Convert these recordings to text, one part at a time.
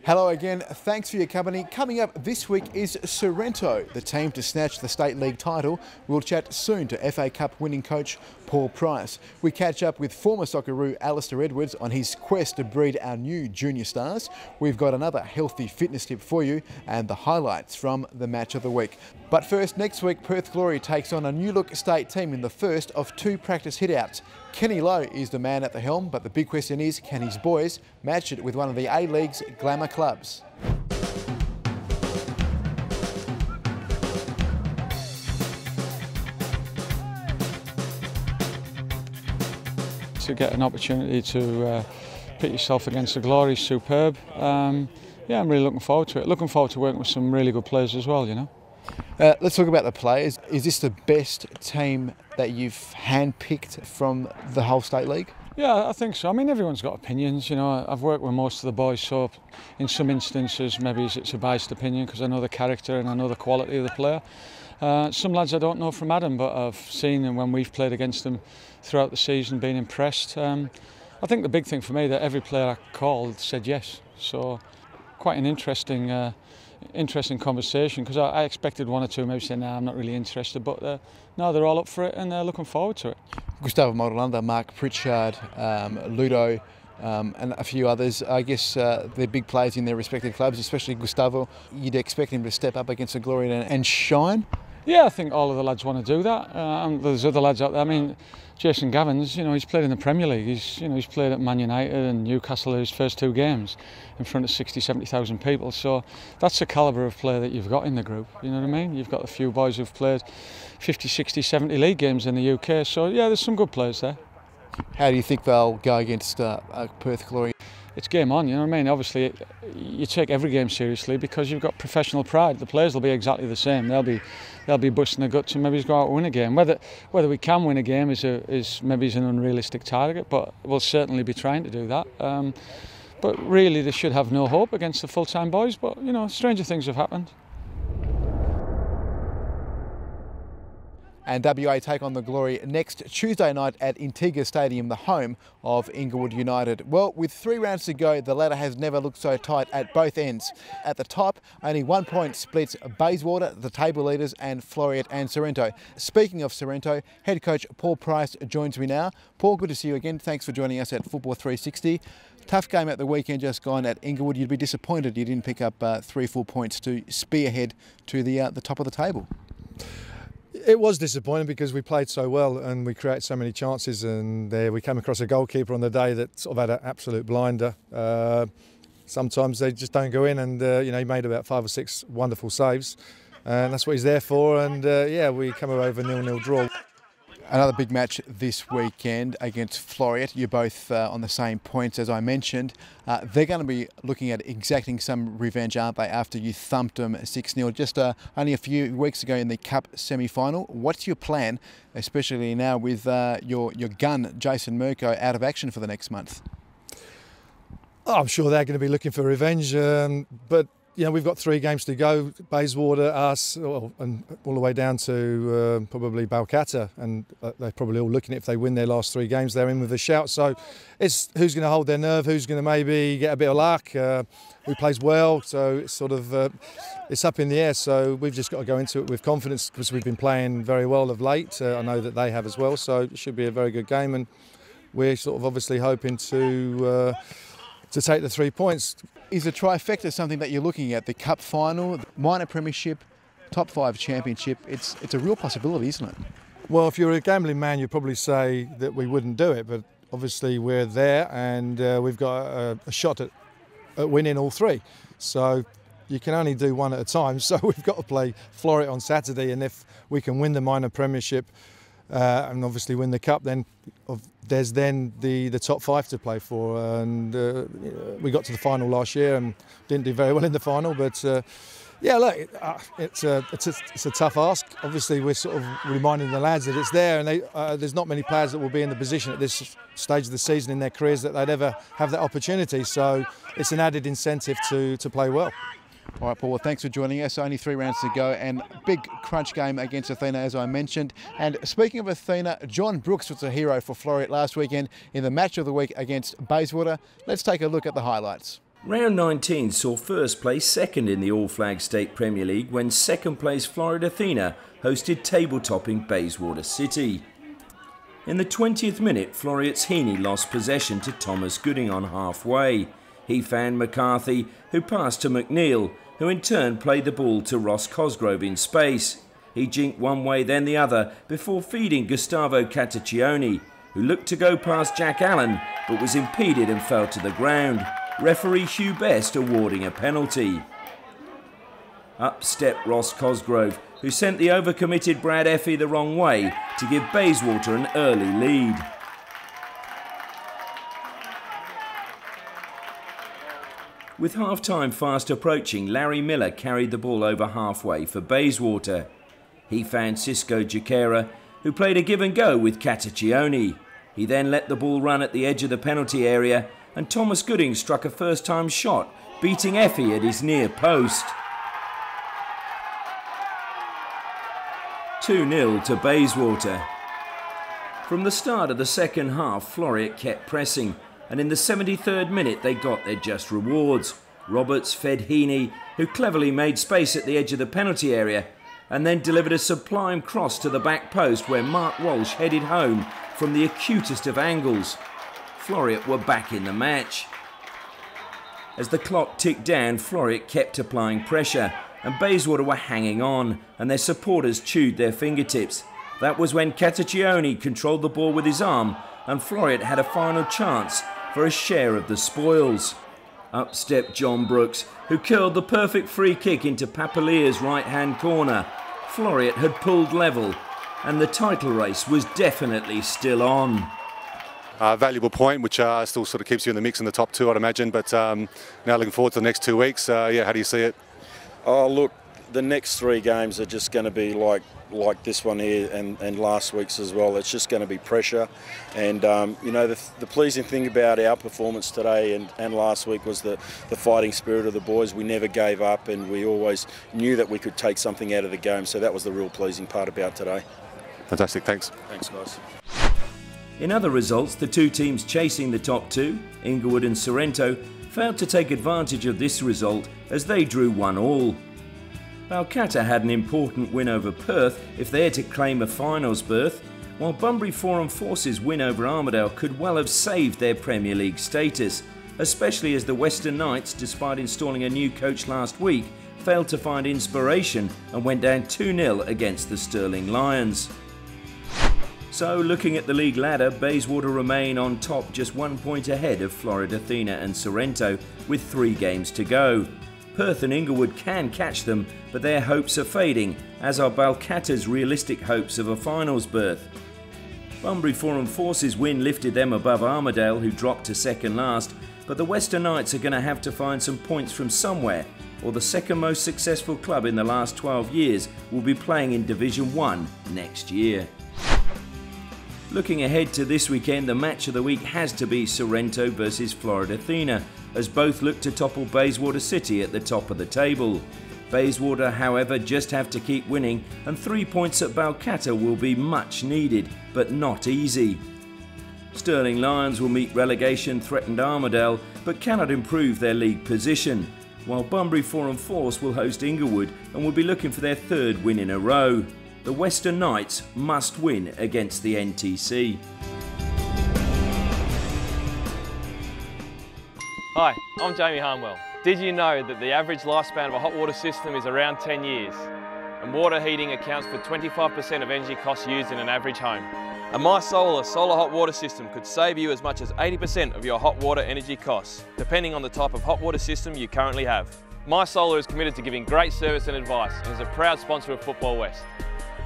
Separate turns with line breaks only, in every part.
Hello again, thanks for your company. Coming up this week is Sorrento, the team to snatch the State League title. We'll chat soon to FA Cup winning coach Paul Price. We catch up with former Socceroo Alistair Edwards on his quest to breed our new junior stars. We've got another healthy fitness tip for you and the highlights from the match of the week. But first, next week Perth Glory takes on a new look state team in the first of two practice hit-outs. Kenny Lowe is the man at the helm, but the big question is, can his boys match it with one of the A-League's glamour clubs?
To get an opportunity to pit yourself against the Glory is superb. Yeah, I'm really looking forward to it. Looking forward to working with some really good players as well, you know.
Let's talk about the players. Is this the best team that you've handpicked from the whole State League?
Yeah, I think so. I mean, everyone's got opinions, you know. I've worked with most of the boys, so in some instances maybe it's a biased opinion because I know the character and I know the quality of the player. Some lads I don't know from Adam, but I've seen them when we've played against them throughout the season, been impressed. I think the big thing for me that every player I called said yes, so quite an interesting conversation, because I expected one or two maybe saying, nah, I'm not really interested, but no, they're all up for it and they're looking forward to it.
Gustavo Modelanda, Mark Pritchard, Ludo and a few others. I guess they're big players in their respective clubs, especially Gustavo. You'd expect him to step up against the Glory and shine?
Yeah, I think all of the lads want to do that. There's other lads out there. I mean, Jason Gavins, you know, he's played in the Premier League. He's played at Man United and Newcastle his first two games in front of 60,000-70,000 people. So that's the calibre of player that you've got in the group. You know what I mean? You've got a few boys who've played 50, 60, 70 league games in the UK. So yeah, there's some good players there.
How do you think they'll go against Perth Glory?
It's game on, you know what I mean? Obviously, you take every game seriously because you've got professional pride. The players will be exactly the same. They'll be busting their guts and maybe go out and win a game. Whether we can win a game is maybe an unrealistic target, but we'll certainly be trying to do that. But really, they should have no hope against the full-time boys. But you know, stranger things have happened.
And WA take on the Glory next Tuesday night at Integra Stadium, the home of Inglewood United. Well, with 3 rounds to go, the ladder has never looked so tight at both ends. At the top, only 1 point splits Bayswater, the table leaders, and Floreat and Sorrento. Speaking of Sorrento, head coach Paul Price joins me now. Paul, good to see you again. Thanks for joining us at Football 360. Tough game at the weekend just gone at Inglewood. You'd be disappointed you didn't pick up 3 full points to spearhead to the top of the table.
It was disappointing because we played so well and we created so many chances, and we came across a goalkeeper on the day that sort of had an absolute blinder. Sometimes they just don't go in, and you know, he made about 5 or 6 wonderful saves, and that's what he's there for. And yeah, we come away with a 0-0 draw.
Another big match this weekend against Floreat. You're both on the same points, as I mentioned. They're going to be looking at exacting some revenge, aren't they, after you thumped them 6-0 just only a few weeks ago in the Cup semi-final. What's your plan, especially now with your gun, Jason Mirko, out of action for the next month?
Oh, I'm sure they're going to be looking for revenge, but you know, we've got 3 games to go, Bayswater, us, and all the way down to probably Balcatta, and they're probably all looking at, if they win their last 3 games, they're in with a shout. So it's who's going to hold their nerve, who's going to maybe get a bit of luck, who plays well. So it's sort of, it's up in the air. So we've just got to go into it with confidence because we've been playing very well of late. I know that they have as well, so it should be a very good game, and we're sort of obviously hoping to take the 3 points.
Is a trifecta something that you're looking at? The Cup final, minor premiership, top 5 championship. It's a real possibility, isn't it?
Well, if you're a gambling man, you'd probably say that we wouldn't do it, but obviously we're there, and we've got a shot at winning all 3. So you can only do one at a time. So we've got to play Floreat on Saturday, and if we can win the minor premiership and obviously win the Cup, then there's then the top 5 to play for. And we got to the final last year and didn't do very well in the final, but yeah, look, it's a tough ask. Obviously, we're sort of reminding the lads that it's there, and there's not many players that will be in the position at this stage of the season in their careers that they'd ever have that opportunity. So it's an added incentive to play well.
All right, Paul, well, thanks for joining us. Only 3 rounds to go, and big crunch game against Athena, as I mentioned. And speaking of Athena, John Brooks was a hero for Floreat last weekend in the match of the week against Bayswater. Let's take a look at the highlights.
Round 19 saw first place second in the All Flag State Premier League when second place Floreat Athena hosted table-topping Bayswater City. In the 20th minute, Floreat's Heaney lost possession to Thomas Gooding on halfway. He found McCarthy, who passed to McNeil, who in turn played the ball to Ross Cosgrove in space. He jinked one way then the other before feeding Gustavo Cataccioni, who looked to go past Jack Allen but was impeded and fell to the ground. Referee Hugh Best awarding a penalty. Up stepped Ross Cosgrove, who sent the overcommitted Brad Effie the wrong way to give Bayswater an early lead. With half-time fast approaching, Larry Miller carried the ball over halfway for Bayswater. He found Cisco Jaquera, who played a give and go with Cataccioni. He then let the ball run at the edge of the penalty area, and Thomas Gooding struck a first-time shot, beating Effie at his near post. 2-0 to Bayswater. From the start of the second half, Floreat kept pressing, and in the 73rd minute they got their just rewards. Roberts fed Heaney, who cleverly made space at the edge of the penalty area, and then delivered a sublime cross to the back post where Mark Walsh headed home from the acutest of angles. Floreat were back in the match. As the clock ticked down, Floreat kept applying pressure, and Bayswater were hanging on, and their supporters chewed their fingertips. That was when Cataccioni controlled the ball with his arm, and Floreat had a final chance for a share of the spoils. Up stepped John Brooks, who curled the perfect free kick into Papalia's right-hand corner. Floreat had pulled level, and the title race was definitely still on.
Valuable point, which still sort of keeps you in the mix in the top two, I'd imagine. But now looking forward to the next 2 weeks. Yeah, how do you see it?
Oh, look, the next 3 games are just going to be like this one here and last week's as well. It's just going to be pressure. And, you know, the pleasing thing about our performance today and last week was the fighting spirit of the boys. We never gave up, and we always knew that we could take something out of the game. So that was the real pleasing part about today.
Fantastic, thanks.
Thanks, guys.
In other results, the two teams chasing the top two, Inglewood and Sorrento, failed to take advantage of this result as they drew 1-1. Balcatta had an important win over Perth if they had to claim a finals berth, while Bunbury Forum Force's win over Armidale could well have saved their Premier League status, especially as the Western Knights, despite installing a new coach last week, failed to find inspiration and went down 2-0 against the Stirling Lions. So, looking at the league ladder, Bayswater remain on top just 1 point ahead of Floreat Athena and Sorrento with 3 games to go. Perth and Inglewood can catch them, but their hopes are fading, as are Balcatta's realistic hopes of a finals berth. Bunbury Forum Force's win lifted them above Armidale, who dropped to second last, but the Western Knights are going to have to find some points from somewhere, or the second most successful club in the last 12 years will be playing in Division 1 next year. Looking ahead to this weekend, the match of the week has to be Sorrento versus Floreat Athena, as both look to topple Bayswater City at the top of the table. Bayswater, however, just have to keep winning, and 3 points at Balcatta will be much needed, but not easy. Stirling Lions will meet relegation-threatened Armidale, but cannot improve their league position, while Bunbury Forum Force will host Inglewood and will be looking for their 3rd win in a row. The Western Knights must win against the NTC.
Hi, I'm Jamie Harnwell. Did you know that the average lifespan of a hot water system is around 10 years? And water heating accounts for 25% of energy costs used in an average home. A MySolar solar hot water system could save you as much as 80% of your hot water energy costs, depending on the type of hot water system you currently have. MySolar is committed to giving great service and advice and is a proud sponsor of Football West.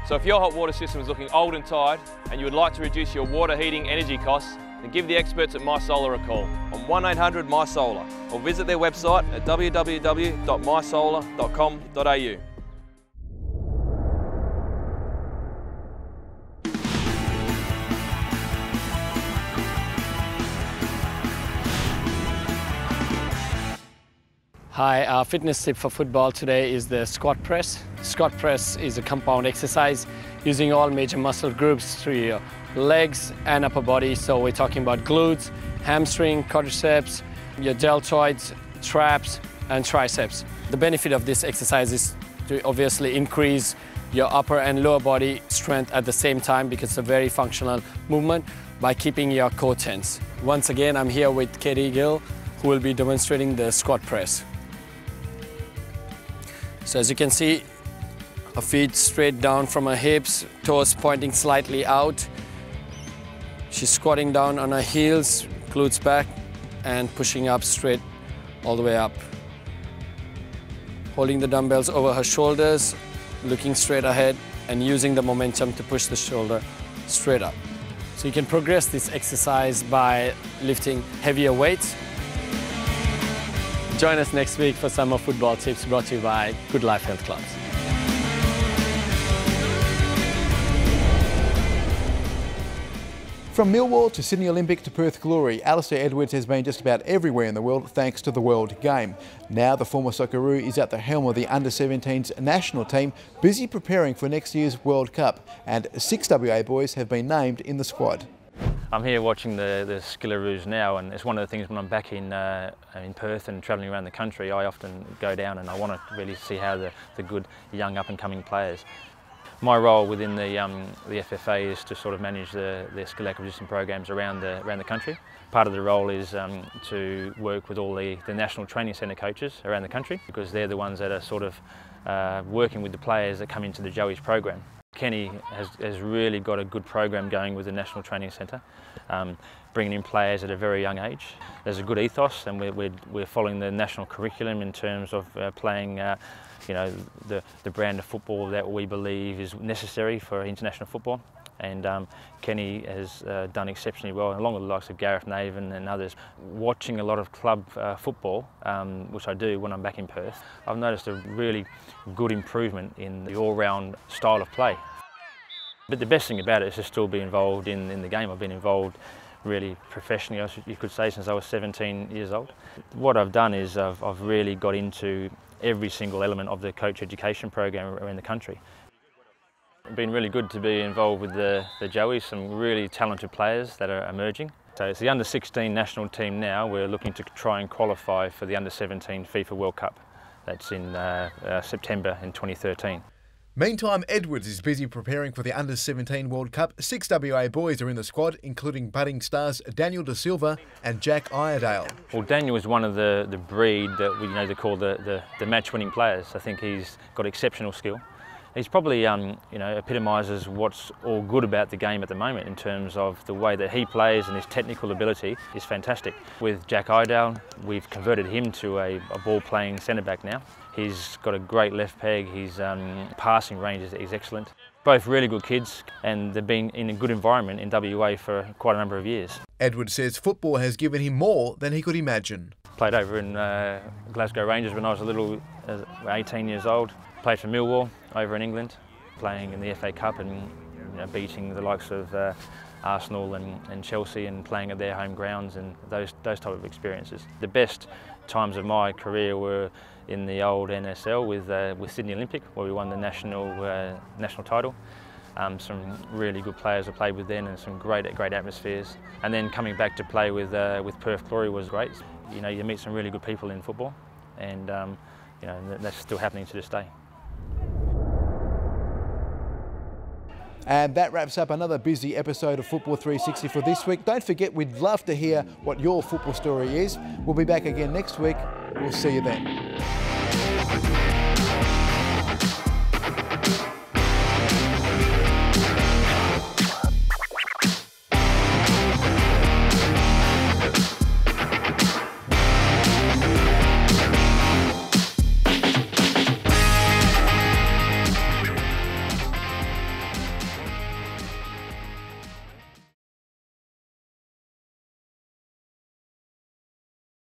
So if your hot water system is looking old and tired and you would like to reduce your water heating energy costs, then give the experts at MySolar a call on 1800 MySolar or visit their website at www.mysolar.com.au.
Hi, our fitness tip for football today is the squat press. Squat press is a compound exercise using all major muscle groups through your legs and upper body. So we're talking about glutes, hamstring, quadriceps, your deltoids, traps, and triceps. The benefit of this exercise is to obviously increase your upper and lower body strength at the same time, because it's a very functional movement, by keeping your core tense. Once again, I'm here with Kenny Lowe, who will be demonstrating the squat press. So as you can see, her feet straight down from her hips, toes pointing slightly out. She's squatting down on her heels, glutes back, and pushing up straight all the way up. Holding the dumbbells over her shoulders, looking straight ahead, and using the momentum to push the shoulder straight up. So you can progress this exercise by lifting heavier weights. Join us next week for some more football tips brought to you by Good Life Health Clubs.
From Millwall to Sydney Olympic to Perth Glory, Alistair Edwards has been just about everywhere in the world thanks to the World Game. Now the former Socceroo is at the helm of the under-17s national team, busy preparing for next year's World Cup, and 6 WA boys have been named in the squad.
I'm here watching the Skillaroos now, and it's one of the things when I'm back in Perth and travelling around the country, I often go down and I want to really see how the good young up-and-coming players. My role within the FFA is to sort of manage the skill acquisition programs around the country. Part of the role is to work with all the national training centre coaches around the country, because they're the ones that are sort of working with the players that come into the Joeys program. Kenny has really got a good program going with the National Training Centre, bringing in players at a very young age. There's a good ethos, and we're following the national curriculum in terms of playing you know, the brand of football that we believe is necessary for international football. And Kenny has done exceptionally well, along with the likes of Gareth Naven and others. Watching a lot of club football, which I do when I'm back in Perth, I've noticed a really good improvement in the all-round style of play. But the best thing about it is to still be involved in the game. I've been involved really professionally, you could say, since I was 17 years old. What I've done is I've really got into every single element of the coach education program around the country. It's been really good to be involved with the Joeys, some really talented players that are emerging. So it's the under-16 national team now. We're looking to try and qualify for the under-17 FIFA World Cup. That's in September in 2013.
Meantime, Edwards is busy preparing for the Under-17 World Cup. 6 WA boys are in the squad, including budding stars Daniel De Silva and Jack Iredale.
Well, Daniel is one of the breed that they call the match-winning players. I think he's got exceptional skill. He's probably epitomises what's all good about the game at the moment in terms of the way that he plays, and his technical ability is fantastic. With Jack Iredale, we've converted him to a ball-playing centre-back now. He's got a great left peg, his passing range is excellent. Both really good kids, and they've been in a good environment in WA for quite a number of years.
Edwards says football has given him more than he could imagine.
Played over in Glasgow Rangers when I was 18 years old. Played for Millwall over in England, playing in the FA Cup and beating the likes of Arsenal and Chelsea, and playing at their home grounds, and those type of experiences. The best times of my career were in the old NSL with Sydney Olympic, where we won the national title. Some really good players I played with then, and some great atmospheres. And then coming back to play with Perth Glory was great. You meet some really good people in football, and that's still happening to this day.
And that wraps up another busy episode of Football 360 for this week. Don't forget, we'd love to hear what your football story is. We'll be back again next week. We'll see you then.